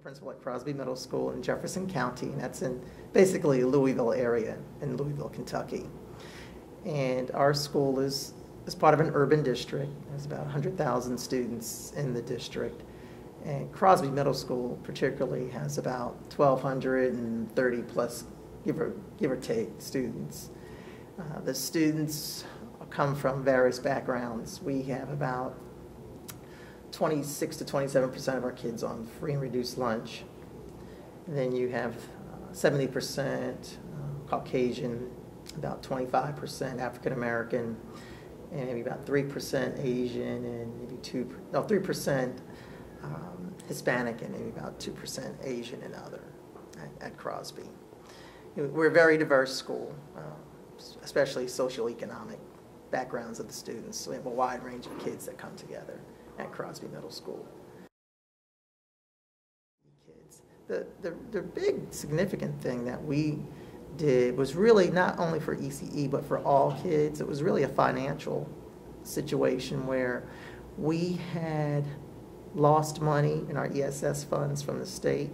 principal at Crosby Middle School in Jefferson County, and that's in basically Louisville area in Louisville, Kentucky. And our school is part of an urban district. There's about 100,000 students in the district. And Crosby Middle School particularly has about 1,230 plus, give or take, students. The students come from various backgrounds. We have about 26 to 27% of our kids on free and reduced lunch. And then you have 70% Caucasian, about 25% African American, and maybe about 3% Asian, and maybe 3% Hispanic, and maybe about 2% Asian and other at Crosby. We're a very diverse school, especially socioeconomic backgrounds of the students. So we have a wide range of kids that come together at Crosby Middle School. The big significant thing that we did was really not only for ECE but for all kids. It was really a financial situation where we had lost money in our ESS funds from the state,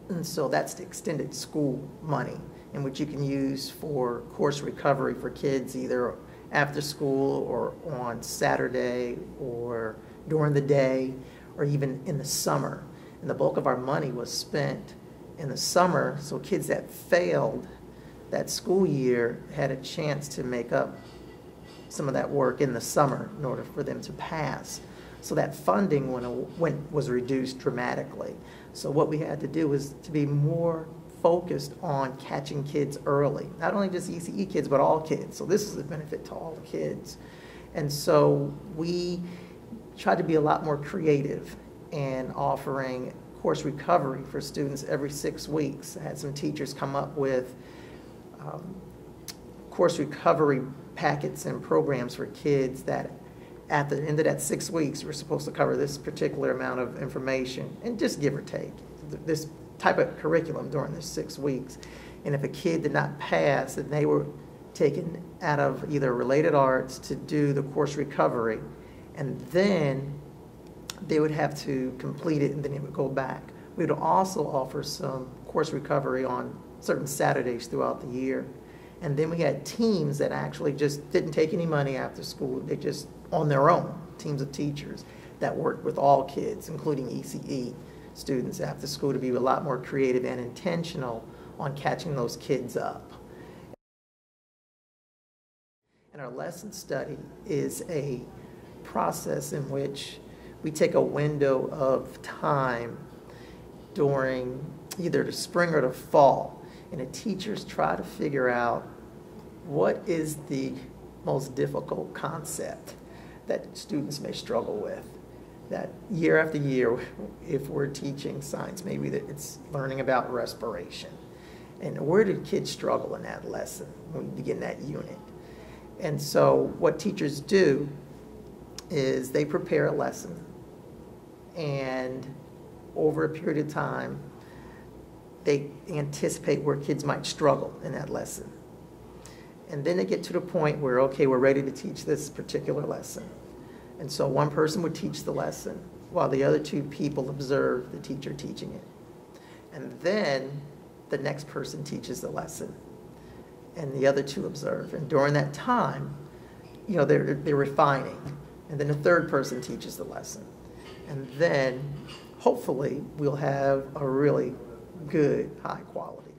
and so that's the extended school money in which you can use for course recovery for kids either after school or on Saturday or during the day or even in the summer. And the bulk of our money was spent in the summer, so kids that failed that school year had a chance to make up some of that work in the summer in order for them to pass. So that funding was reduced dramatically. So what we had to do was to be more focused on catching kids early, not only just ECE kids, but all kids. So this is a benefit to all the kids. And so we tried to be a lot more creative in offering course recovery for students every 6 weeks. I had some teachers come up with course recovery packets and programs for kids that at the end of that 6 weeks, we're supposed to cover this particular amount of information, and just give or take this type of curriculum during the 6 weeks. And if a kid did not pass, then they were taken out of either related arts to do the course recovery, and then they would have to complete it, and then they would go back. We would also offer some course recovery on certain Saturdays throughout the year. And then we had teams that actually just didn't take any money after school. They just, on their own, teams of teachers that worked with all kids, including ECE students after school, to be a lot more creative and intentional on catching those kids up. And our lesson study is a process in which we take a window of time during either the spring or the fall, and the teachers try to figure out what is the most difficult concept that students may struggle with. That year after year, if we're teaching science, maybe that it's learning about respiration. And where did kids struggle in that lesson when we begin that unit? And so what teachers do is they prepare a lesson, and over a period of time, they anticipate where kids might struggle in that lesson. And then they get to the point where, okay, we're ready to teach this particular lesson. And so one person would teach the lesson while the other two people observe the teacher teaching it. And then the next person teaches the lesson and the other two observe. And during that time, you know, they're refining. And then the third person teaches the lesson. And then hopefully we'll have a really good, high quality